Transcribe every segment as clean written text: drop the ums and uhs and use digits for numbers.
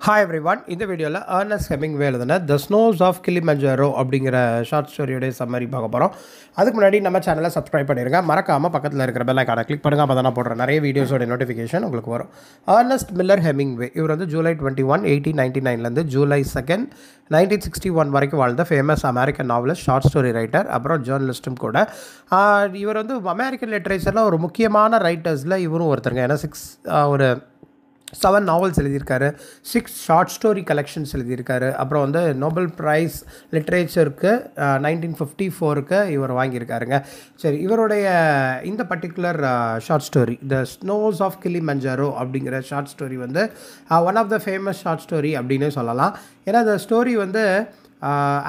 Hi everyone. இந்த வீடியோவில் Ernest Hemingway எழுதின த ஸ்னோஸ் ஆஃப் கிளிமஞ்சாரோ அப்படிங்கிற ஷார்ட் ஸ்டோரியோடைய சம்மரி பார்க்க போகிறோம். அதுக்கு முன்னாடி நம்ம சேனலை சப்ஸ்கிரைப் பண்ணிடுங்க. மறக்காமல் பக்கத்தில் இருக்கிற பெல் ஐகானை கிளிக் பண்ணுங்கள். அப்போ தான் நான் போடுற நிறைய வீடியோஸோட நோட்டிஃபிகேஷன் உங்களுக்கு வரும். ஏர்னஸ்ட் மில்லர் ஹெமிங்வே இவர் வந்து ஜூலை 21, 1899 ஜூலை 2, 1961 வரைக்கும் வாழ்ந்த famous American novelist, short story writer, அப்புறம் ஜேர்னலிஸ்ட்டும் கூட. இவர் வந்து அமெரிக்கன் லிட்ரேச்சரில் ஒரு முக்கியமான ரைட்டர்ஸில் இவரும் ஒருத்தருங்க. ஏன்னா 7 நாவல்ஸ் எழுதியிருக்காரு, 6 ஷார்ட் ஸ்டோரி கலெக்ஷன்ஸ் எழுதியிருக்காரு. அப்புறம் வந்து நோபல் ப்ரைஸ் லிட்ரேச்சருக்கு 1954 இவர் வாங்கியிருக்காருங்க. சரி, இவருடைய இந்த particular short story the snows of Kilimanjaro அப்படிங்கிற ஷார்ட் ஸ்டோரி வந்து one of the famous short story அப்படின்னு சொல்லலாம். ஏன்னா இந்த ஸ்டோரி வந்து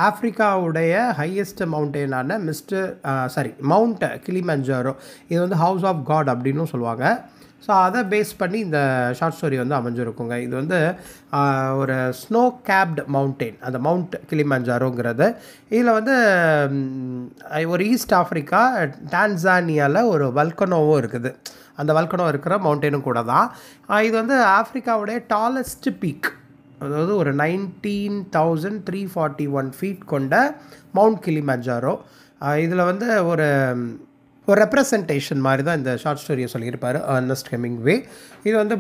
ஆஃப்ரிக்காவுடைய ஹையஸ்ட் மவுண்டெயினான மவுண்ட் கிளிமஞ்சாரோ, இது வந்து ஹவுஸ் ஆஃப் காட் அப்படின்னு சொல்லுவாங்க. ஸோ அதை பேஸ் பண்ணி இந்த ஷார்ட் ஸ்டோரி வந்து அமைஞ்சிருக்குங்க. இது வந்து ஒரு ஸ்னோ கேப்டு மவுண்டெயின், அந்த மவுண்ட் கிளிமஞ்சாரோங்கிறது. இதில் வந்து ஒரு ஈஸ்ட் ஆஃப்ரிக்கா டான்சானியாவில் ஒரு வல்கனோவும் இருக்குது. அந்த வல்கனோ இருக்கிற மவுண்டெயினும் கூட தான். இது வந்து ஆஃப்ரிக்காவுடைய டாலஸ்ட் பீக், அதாவது ஒரு 19,341 ஃபீட் கொண்ட மவுண்ட் கிளிமஞ்சாரோ. இதில் வந்து ஒரு ரெப்ரசன்டேஷன் மாதிரி தான் இந்த ஷார்ட் ஸ்டோரியை சொல்லியிருப்பார் ஏர்னஸ்ட் ஹெமிங்வே. இது வந்து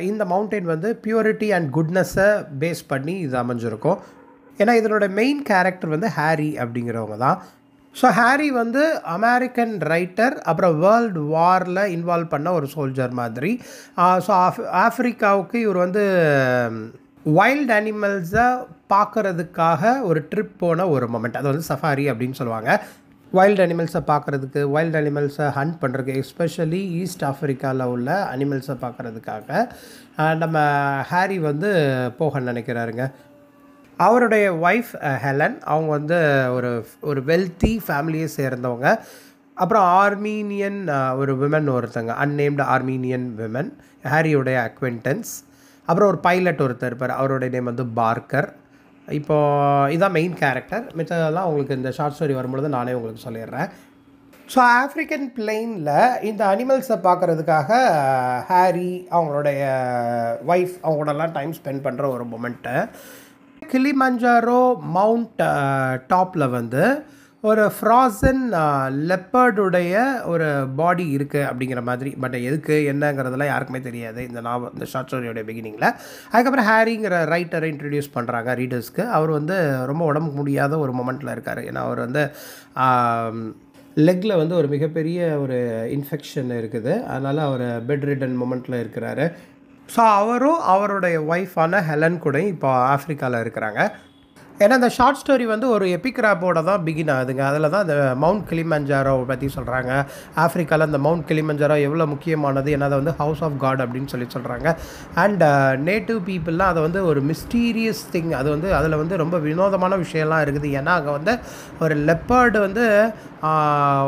இந்த மவுண்டெயின் வந்து பியூரிட்டி அண்ட் குட்னஸை பேஸ் பண்ணி இது அமைஞ்சிருக்கும். ஏன்னா இதனோட மெயின் கேரக்டர் வந்து ஹாரி அப்படிங்கிறவங்க தான். ஸோ ஹாரி வந்து அமெரிக்கன் ரைட்டர், அப்புறம் வேர்ல்டு வாரில் இன்வால்வ் பண்ண ஒரு சோல்ஜர் மாதிரி. ஸோ ஆஃப்ரிக்காவுக்கு இவர் வந்து வைல்டு அனிமல்ஸை பார்க்குறதுக்காக ஒரு ட்ரிப் போன ஒரு மொமெண்ட், அது வந்து சஃபாரி அப்படின்னு சொல்லுவாங்க. வைல்டு அனிமல்ஸை பார்க்குறதுக்கு, வைல்டு அனிமல்ஸை ஹண்ட் பண்ணுறதுக்கு, எஸ்பெஷலி ஈஸ்ட் ஆஃப்ரிக்காவில் உள்ள அனிமல்ஸை பார்க்குறதுக்காக நம்ம ஹாரி வந்து போக நினைக்கிறாருங்க. அவருடைய ஒய்ஃப் ஹெலன், அவங்க வந்து ஒரு வெல்த்தி ஃபேமிலியை சேர்ந்தவங்க. அப்புறம் ஆர்மீனியன் ஒரு விமன் ஒருத்தங்க, அன்னேம்டு ஆர்மீனியன் விமன், ஹாரியோடைய அக்வென்டன்ஸ். அப்புறம் ஒரு பைலட் ஒருத்தர் இருப்பார், அவருடைய நேம் வந்து பார்க்கர். இப்போது இதான் மெயின் கேரக்டர். மிச்சதெல்லாம் உங்களுக்கு இந்த ஷார்ட் ஸ்டோரி வரும்பொழுது நானே உங்களுக்கு சொல்லிடுறேன். ஸோ ஆஃப்ரிக்கன் பிளெயினில் இந்த அனிமல்ஸை பார்க்குறதுக்காக ஹாரி, அவங்களுடைய ஒய்ஃப், அவங்களோடலாம் டைம் ஸ்பெண்ட் பண்ணுற ஒரு மொமெண்ட்டு. கிளிமஞ்சாரோ மவுண்ட் டாப்பில் வந்து ஒரு ஃப்ராசன் லெப்பர்டுடைய ஒரு பாடி இருக்குது அப்படிங்கிற மாதிரி. பட் எதுக்கு என்னங்கிறதெல்லாம் யாருக்குமே தெரியாது இந்த ஷார்ட் ஸ்டோரியோடைய பிகினிங்கில். அதுக்கப்புறம் ஹாரிங்கிற ரைட்டரை இன்ட்ரடியூஸ் பண்ணுறாங்க ரீடர்ஸ்க்கு. அவர் வந்து ரொம்ப உடம்புக்கு முடியாத ஒரு மொமெண்ட்டில் இருக்கார். ஏன்னா அவர் வந்து லெக்கில் வந்து ஒரு மிகப்பெரிய ஒரு இன்ஃபெக்ஷன் இருக்குது. அதனால் அவர் பெட் ரிடன் மொமெண்ட்டில் இருக்கிறாரு. ஸோ அவரும் அவருடைய ஒய்ஃபான ஹெலன் கூட இப்போ ஆஃப்ரிக்காவில் இருக்கிறாங்க. ஏன்னா இந்த ஷார்ட் ஸ்டோரி வந்து ஒரு எபிக்ராப்போட தான் பிகின் ஆகுதுங்க. அதில் தான் இந்த மவுண்ட் கிளிமஞ்சாரோவை பற்றி சொல்கிறாங்க. ஆஃப்ரிக்காவில் இந்த மவுண்ட் கிளிமஞ்சாரோ எவ்வளோ முக்கியமானது, ஏன்னா அதை வந்து ஹவுஸ் ஆஃப் காட் அப்படின்னு சொல்கிறாங்க. அண்ட் நேட்டிவ் பீப்புளெலாம் அதை வந்து ஒரு மிஸ்டீரியஸ் திங், அது வந்து அதில் வந்து ரொம்ப வினோதமான விஷயம்லாம் இருக்குது. ஏன்னா அங்கே வந்து ஒரு லெப்பர்டு வந்து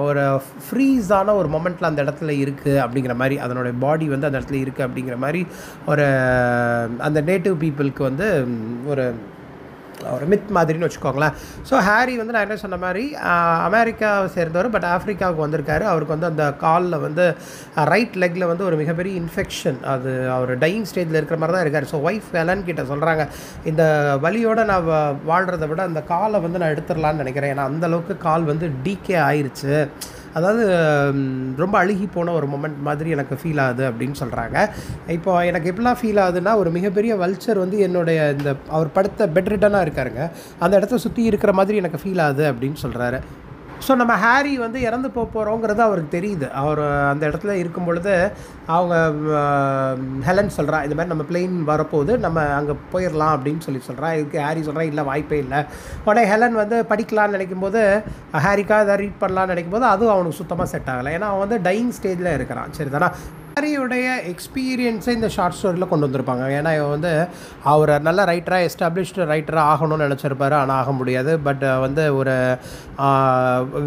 ஒரு ஃப்ரீஸான ஒரு மொமெண்ட்டில் அந்த இடத்துல இருக்குது அப்படிங்கிற மாதிரி, அதனுடைய பாடி வந்து அந்த இடத்துல இருக்குது அப்படிங்கிற மாதிரி ஒரு அந்த நேட்டிவ் பீப்புளுக்கு வந்து ஒரு மித் மாதிரின்னு வச்சுக்கோங்களேன். ஸோ ஹாரி வந்து நான் என்ன சொன்ன மாதிரி அமெரிக்காவை சேர்ந்தவர், பட் ஆஃப்ரிக்காவுக்கு வந்திருக்காரு. அவருக்கு வந்து அந்த காலில் வந்து ரைட் லெக்கில் வந்து ஒரு மிகப்பெரிய இன்ஃபெக்ஷன், அது அவர் டையிங் ஸ்டேஜில் இருக்கிற மாதிரி தான் இருக்கார். ஸோ ஒய்ஃப் ஹெலன் கிட்ட சொல்கிறாங்க, இந்த வலியோடு நான் வாழ்கிறத விட அந்த காலை வந்து நான் எடுத்துடலான்னு நினைக்கிறேன். ஏன்னா அந்தளவுக்கு கால் வந்து டீகே ஆயிடுச்சு, அதாவது ரொம்ப அழுகி போன ஒரு மொமெண்ட் மாதிரி எனக்கு ஃபீல் ஆகுது அப்படின்னு சொல்கிறாங்க. இப்போ எனக்கு எப்படிலாம் ஃபீல் ஆகுதுன்னா, ஒரு மிகப்பெரிய வல்ச்சர் வந்து என்னுடைய இந்த அவர் படுத்த பெட் ரிட்டனாக இருக்காருங்க, அந்த இடத்த சுற்றி இருக்கிற மாதிரி எனக்கு ஃபீல் ஆகுது அப்படின்னு சொல்கிறாரு. ஸோ நம்ம ஹாரி வந்து இறந்து போகிறோங்கிறது அவருக்கு தெரியுது. அவர் அந்த இடத்துல இருக்கும் பொழுது அவங்க ஹெலன் சொல்கிறா, இந்த மாதிரி நம்ம பிளெயின் வரப்போகுது, நம்ம அங்கே போயிடலாம் அப்படின்னு சொல்கிறா. இதுக்கு ஹாரி சொல்கிறா, இல்லை வாய்ப்பே இல்லை. உடனே ஹெலன் வந்து படிக்கலான்னு நினைக்கும்போது, ஹாரிக்காக எதாவது ரீட் பண்ணலான்னு நினைக்கும்போது அதுவும் அவனுக்கு சுத்தமாக செட் ஆகலை. ஏன்னா அவன் வந்து டையிங் ஸ்டேஜில் இருக்கிறான். சரி தானே, ஹாரியுடைய எக்ஸ்பீரியன்ஸை இந்த ஷார்ட் ஸ்டோரியில் கொண்டு வந்திருப்பாங்க. ஏன்னா இவன் வந்து அவர் நல்ல ரைட்டராக, எஸ்டாப்ளிஷ்டு ரைட்டராக ஆகணும்னு நினச்சிருப்பாரு, ஆனால் ஆக முடியாது. பட் வந்து ஒரு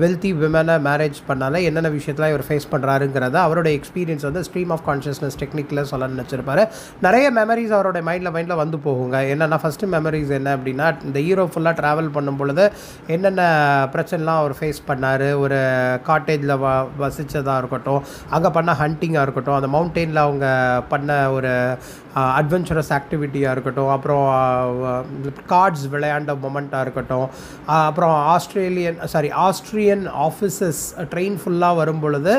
வெல்த்தி விமனை மேரேஜ் பண்ணால என்னென்ன விஷயத்தில் இவர் ஃபேஸ் பண்ணுறாருங்கிறத அவரோட எக்ஸ்பீரியன்ஸ் வந்து ஸ்ட்ரீம் ஆஃப் கான்ஷியஸ்னஸ் டெக்னிக்கில் சொல்ல நினச்சிருப்பாரு. நிறைய மெமரிஸ் அவரோட மைண்டில் வந்து போகுங்க. என்னென்னா ஃபஸ்ட்டு மெமரிஸ் என்ன அப்படின்னா, இந்த ஹீரோ ஃபுல்லாக ட்ராவல் பண்ணும் பொழுது என்னென்ன பிரச்சனைலாம் அவர் ஃபேஸ் பண்ணார், ஒரு காட்டேஜில் வசித்ததாக இருக்கட்டும், அங்கே பண்ண ஹண்டிங்காக இருக்கட்டும், இருக்கட்டும், அந்த மவுண்டெயினில் அவங்க பண்ண ஒரு அட்வென்ச்சரஸ் ஆக்டிவிட்டியாக இருக்கட்டும், அப்புறம் கார்ட்ஸ் விளையாண்ட மொமெண்ட்டாக இருக்கட்டும், அப்புறம் ஆஸ்ட்ரியன் ஆஃபீஸஸ் ட்ரெயின் ஃபுல்லாக வரும் பொழுது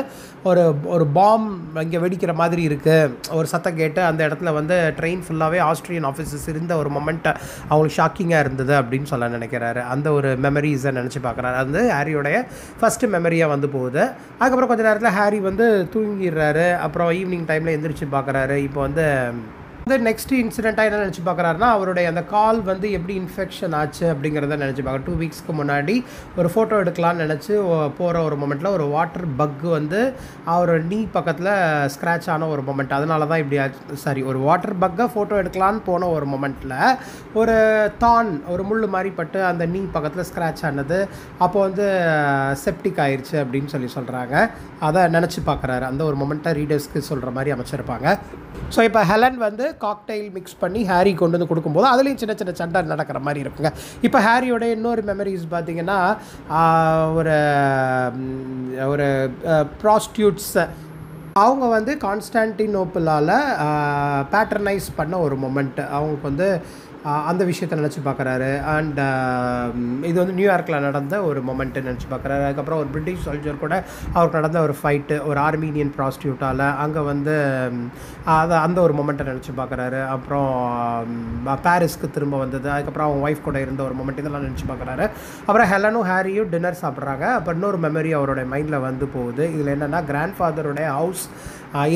ஒரு பாம் இங்கே வெடிக்கிற மாதிரி இருக்குது, ஒரு சத்தம் கேட்டு அந்த இடத்துல வந்து ட்ரெயின் ஃபுல்லாகவே ஆஸ்ட்ரியன் ஆஃபீஸஸ் இருந்த ஒரு மொமெண்ட்டை அவங்களுக்கு ஷாக்கிங்காக இருந்தது அப்படின்னு சொல்ல நினைக்கிறாரு. அந்த ஒரு மெமரிஸை நினச்சி பார்க்குறாரு. அது ஹாரியோடைய ஃபஸ்ட்டு மெமரியாக வந்து போகுது. அதுக்கப்புறம் கொஞ்சம் நேரத்தில் ஹாரி வந்து தூங்கிடுறாரு. அப்புறம் ஈவினிங் டைமில் எந்திரிச்சு பார்க்குறாரு. இப்போ வந்து நெக்ஸ்ட் இன்சிடெண்ட்டாக என்ன நினச்சி பார்க்குறாருனா, அவருடைய அந்த கால் வந்து எப்படி இன்ஃபெக்ஷன் ஆச்சு அப்படிங்கிறத நினச்சி பார்க்குற. 2 வீக்ஸ்க்கு முன்னாடி ஒரு ஃபோட்டோ எடுக்கலான்னு நினச்சி போகிற ஒரு மொமெண்ட்டில் ஒரு வாட்டர் பக் வந்து அவர் நீ பக்கத்தில் ஸ்க்ராட்ச் ஆன ஒரு மொமெண்ட். அதனால தான் இப்படி ஆச்சு. ஒரு வாட்டர் பக்கை ஃபோட்டோ எடுக்கலான்னு போன ஒரு மொமெண்ட்டில் ஒரு முள் மாதிரி பட்டு அந்த நீ பக்கத்தில் ஸ்க்ராட்ச் ஆனது. அப்போ வந்து செப்டிக் ஆயிடுச்சு அப்படின்னு சொல்கிறாங்க. அதை நினச்சி பார்க்குறாரு. அந்த ஒரு மொமெண்ட்டை ரீடர்ஸ்க்கு சொல்கிற மாதிரி அமைச்சிருப்பாங்க. ஸோ இப்போ ஹெலன் வந்து காக்டெயில் மிக்ஸ் பண்ணி ஹாரி கொண்டு வந்து கொடுக்கும்போது அதுலேயும் சின்ன சின்ன சண்டை நடக்கிற மாதிரி இருக்குங்க. இப்போ ஹாரியோட இன்னொரு மெமரிஸ் பார்த்திங்கன்னா, ஒரு ப்ராஸ்டியூட்ஸ் அவங்க வந்து கான்ஸ்டான்டினோப்பிளால் பேட்டர்னைஸ் பண்ண ஒரு மொமெண்ட் அவங்களுக்கு வந்து அந்த விஷயத்தை நினச்சி பார்க்குறாரு. அண்ட் இது வந்து நியூயார்க்கில் நடந்த ஒரு மொமெண்ட்டு நினச்சி பார்க்குறாரு. அதுக்கப்புறம் ஒரு பிரிட்டிஷ் சோல்ஜர் கூட அவருக்கு நடந்த ஒரு ஃபைட்டு ஒரு ஆர்மீனியன் ப்ராஸ்டியூட்டால் அங்கே வந்து அந்த ஒரு மொமெண்ட்டை நினச்சி பார்க்குறாரு. அப்புறம் பாரிஸ்க்கு திரும்ப வந்தது. அதுக்கப்புறம் அவங்க ஒய்ஃப் கூட இருந்த ஒரு மொமெண்ட் இதெல்லாம் நினச்சி பார்க்குறாரு. அப்புறம் ஹெலனும் ஹாரியும் டின்னர் சாப்பிட்றாங்க. அப்போ இன்னொரு மெமரி அவரோட மைண்டில் வந்து போகுது. இதில் என்னென்னா, கிராண்ட் ஃபாதருடைய ஹவுஸ்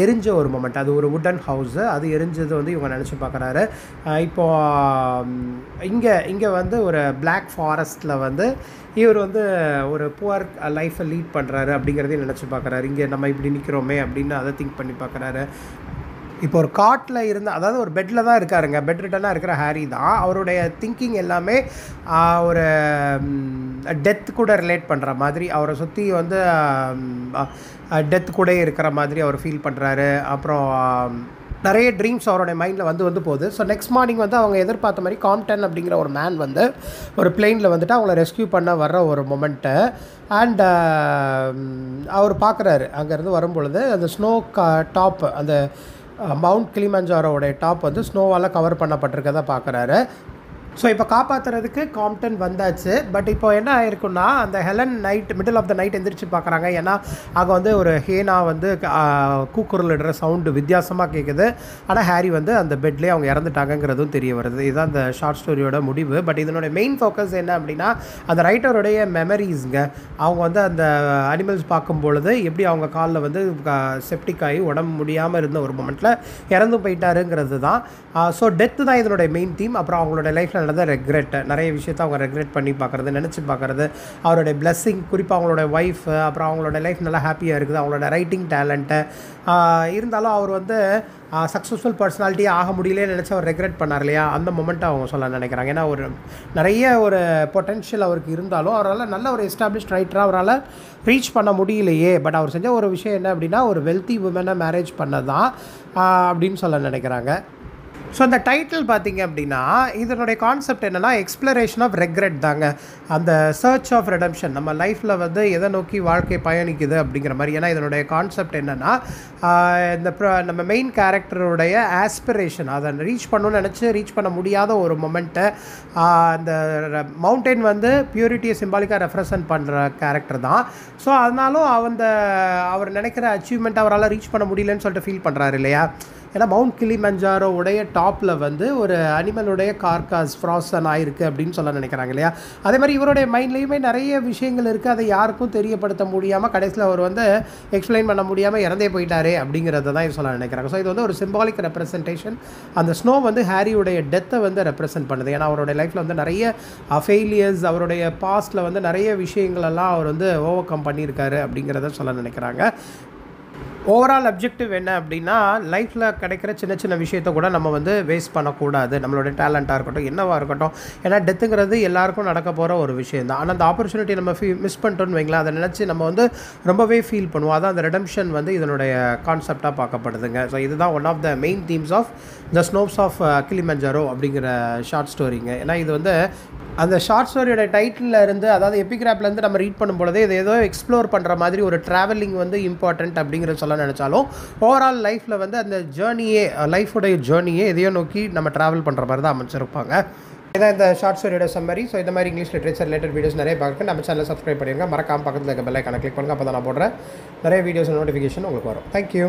எரிஞ்ச ஒரு மொமெண்ட். அது ஒரு வுட்டன் ஹவுஸு. அது எரிஞ்சது வந்து இவங்க நினச்சி பார்க்குறாரு. இங்கே வந்து ஒரு பிளாக் ஃபாரஸ்ட்டில் வந்து இவர் வந்து ஒரு புவர் லைஃப்பை லீட் பண்ணுறாரு அப்படிங்கிறதையும் நினச்சி பார்க்குறாரு. இங்கே நம்ம இப்படி நிற்கிறோமே அப்படின்னு அதை திங்க் பண்ணி பார்க்குறாரு. இப்போ ஒரு காட்டில் அதாவது ஒரு பெட்டில் தான் இருக்காருங்க. பெட் ரிட்டனாக இருக்கிற ஹாரி தான். அவருடைய திங்கிங் எல்லாமே ஒரு டெத் கூட ரிலேட் பண்ணுற மாதிரி, அவரை சுற்றி வந்து டெத் கூட இருக்கிற மாதிரி அவர் ஃபீல் பண்ணுறாரு. அப்புறம் நிறைய ட்ரீம்ஸ் அவருடைய மைண்டில் வந்து போகுது. ஸோ நெக்ஸ்ட் மார்னிங் வந்து அவங்க எதிர்பார்த்த மாதிரி காம்டன் அப்படிங்கிற ஒரு மேன் வந்து ஒரு பிளெயினில் வந்துட்டு அவங்கள ரெஸ்கியூ பண்ண வர்ற ஒரு மொமெண்ட்டு. அண்ட் அவர் பார்க்குறாரு அங்கேருந்து வரும்பொழுது அந்த ஸ்னோ டாப், அந்த மவுண்ட் கிளிமஞ்சாரோடைய டாப் வந்து ஸ்னோவால் கவர் பண்ணப்பட்டிருக்கதை பார்க்குறாரு. ஸோ இப்போ காப்பாற்றுறதுக்கு காம்டன் வந்தாச்சு. பட் இப்போ என்ன ஆயிருக்குன்னா, அந்த Helen middle of the night எந்திரிச்சு பார்க்குறாங்க. ஏன்னா அங்கே வந்து ஒரு ஹேனா வந்து கூக்குரல் இடுற சவுண்டு வித்தியாசமாக கேட்குது. ஆனால் ஹாரி வந்து அந்த பெட்லேயே அவங்க இறந்துட்டாங்கங்கிறதும் தெரிய வருது. இதுதான் அந்த ஷார்ட் ஸ்டோரியோட முடிவு. பட் இதனுடைய மெயின் ஃபோக்கஸ் என்ன அப்படின்னா, அந்த ரைட்டருடைய மெமரிஸுங்க. அவங்க வந்து அந்த அனிமல்ஸ் பார்க்கும்பொழுது எப்படி அவங்க காலில் வந்து செப்டிக் ஆகி உடம்பு முடியாமல் இருந்த ஒரு மொமெண்ட்டில் இறந்து போயிட்டாருங்கிறது தான். ஸோ டெத்து தான் இதனுடைய மெயின் தீம். அப்புறம் அவங்களோட லைஃப்பில் நடந்த ரெக்ரெட், நிறைய விஷயத்தை அவங்க ரெக்ரெட் பண்ணி பார்க்குறது, நினச்சி பார்க்குறது, அவருடைய பிளெஸ்ஸிங், குறிப்பாக அவங்களோட ஒய்ஃப், அப்புறம் அவங்களோட லைஃப் நல்லா ஹாப்பியாக இருக்குது, அவங்களோட ரைட்டிங் டேலண்ட்டு இருந்தாலும் அவர் வந்து சக்ஸஸ்ஃபுல் பர்சனாலிட்டியாக ஆக முடியலேன்னு நினச்சி அவர் ரெக்ரெட் பண்ணார் இல்லையா, அந்த மொமெண்ட்டை அவங்க சொல்ல நினைக்கிறாங்க. ஏன்னா நிறைய ஒரு பொட்டென்ஷியல் அவருக்கு இருந்தாலும் அவரால் நல்ல ஒரு எஸ்டாப்ளிஷ்ட் ரைட்டராக அவரால் ரீச் பண்ண முடியலையே. பட் அவர் செஞ்ச ஒரு விஷயம் என்ன அப்படின்னா, ஒரு வெல்த்தி உமனை மேரேஜ் பண்ணது தான் அப்படின்னு சொல்ல நினைக்கிறாங்க. ஸோ அந்த டைட்டில் பார்த்திங்க அப்படின்னா, இதனுடைய கான்செப்ட் என்னென்னா, எக்ஸ்ப்ளரேஷன் ஆஃப் ரெக்ரெட் தாங்க. அந்த சர்ச் ஆஃப் ரெடம்ஷன், நம்ம லைஃப்பில் வந்து எதை நோக்கி வாழ்க்கை பயணிக்குது அப்படிங்கிற மாதிரி. ஏன்னா இதனுடைய கான்செப்ட் என்னென்னா, நம்ம மெயின் கேரக்டருடைய ஆஸ்பிரேஷன், அதை ரீச் பண்ணணும்னு நினச்சி ரீச் பண்ண முடியாத ஒரு மொமெண்ட்டை, அந்த மவுண்டெயின் வந்து பியூரிட்டியை சிம்பாலிக்காக ரெப்ரசன்ட் பண்ணுற கேரக்டர் தான். ஸோ அதனாலும் அவர் நினைக்கிற அச்சீவ்மெண்ட் அவரால் ரீச் பண்ண முடியலன்னு சொல்லிட்டு ஃபீல் பண்ணுறாரு இல்லையா. ஏன்னா மவுண்ட் கிளிமஞ்சாரோவுடைய டாப்பில் வந்து ஒரு அனிமலுடைய கார்காஸ் ஃப்ராசன் ஆகிருக்கு அப்படின்னு சொல்ல நினைக்கிறாங்க இல்லையா. அதே மாதிரி இவருடைய மைண்ட்லேயுமே நிறைய விஷயங்கள் இருக்குது. அதை யாருக்கும் தெரியப்படுத்த முடியாமல் கடைசியில் அவர் வந்து எக்ஸ்பிளைன் பண்ண முடியாமல் இறந்தே போயிட்டாரே அப்படிங்கிறத தான் சொல்ல நினைக்கிறாங்க. ஸோ இது வந்து ஒரு சிம்பாலிக் ரெப்ரசன்டேஷன். அந்த ஸ்னோ வந்து ஹாரியுடைய டெத்தை வந்து ரெப்ரசன்ட் பண்ணுது. ஏன்னா அவருடைய லைஃப்பில் வந்து நிறைய ஃபெயிலியர்ஸ், அவருடைய பாஸ்ட்டில் வந்து நிறைய விஷயங்களெல்லாம் அவர் வந்து ஓவர் கம் பண்ணியிருக்காரு அப்படிங்கிறத சொல்ல நினைக்கிறாங்க. ஓவரால் அப்ஜெக்டிவ் என்ன அப்படின்னா, லைஃப்பில் கிடைக்கிற சின்ன சின்ன விஷயத்த கூட நம்ம வந்து வேஸ்ட் பண்ணக்கூடாது. நம்மளோட டேலண்ட்டாக இருக்கட்டும், என்னவாக இருக்கட்டும். ஏன்னா டெத்துங்கிறது எல்லாருக்கும் நடக்க போகிற ஒரு விஷயம் தான். ஆனால் அந்த ஆப்பர்ச்சுனிட்டி நம்ம மிஸ் பண்ணிட்டோன்னு வைங்களேன், அதை நினச்சி நம்ம வந்து ரொம்பவே ஃபீல் பண்ணுவோம். அதான் அந்த ரெடம்ஷன் வந்து இதனுடைய கான்செப்டாக பார்க்கப்படுதுங்க. ஸோ இதுதான் one of the main themes of the Snows of Kilimanjaro அப்படிங்கிற ஷார்ட் ஸ்டோரிங்க. ஏன்னா இது வந்து அந்த ஷார்ட் ஸ்டோரியோட டைட்டில் இருந்து, அதாவது எபிகிராஃப்லேருந்து நம்ம ரீட் பண்ணும்பொழுதே இது ஏதோ எக்ஸ்ப்ளோர் பண்ணுற மாதிரி ஒரு ட்ராவலிங் வந்து இம்பார்ட்டண்ட் அப்படிங்கிறத சொல்ல நினச்சாலும், ஓவரால் லைஃப்பில் வந்து அந்த ஜேர்னியே, லைஃபுடைய ஜேர்னியே எதையோ நோக்கி நம்ம ட்ராவல் பண்ணுற மாதிரி தான் அமைச்சிருப்பாங்க. இதான் இந்த ஷார்ட் ஸ்டோரியோட சம்மரி. ஸோ இந்த மாதிரி இங்கிலீஷ் லிட்ரேச்சர் ரிலேட்டட் வீடியோஸ் நிறைய பார்க்க நம்ம சேனலை சப்ஸ்கிரைப் பண்ணிடுங்க. மறக்காம பக்கத்தில் இருக்க பெல் ஐக்கானை கிளிக் பண்ணுங்கள். அப்போ தான் நான் போடுறேன் நிறைய வீடியோஸ் நோட்டிஃபிகேஷன் உங்களுக்கு வரும். தேங்க்யூ.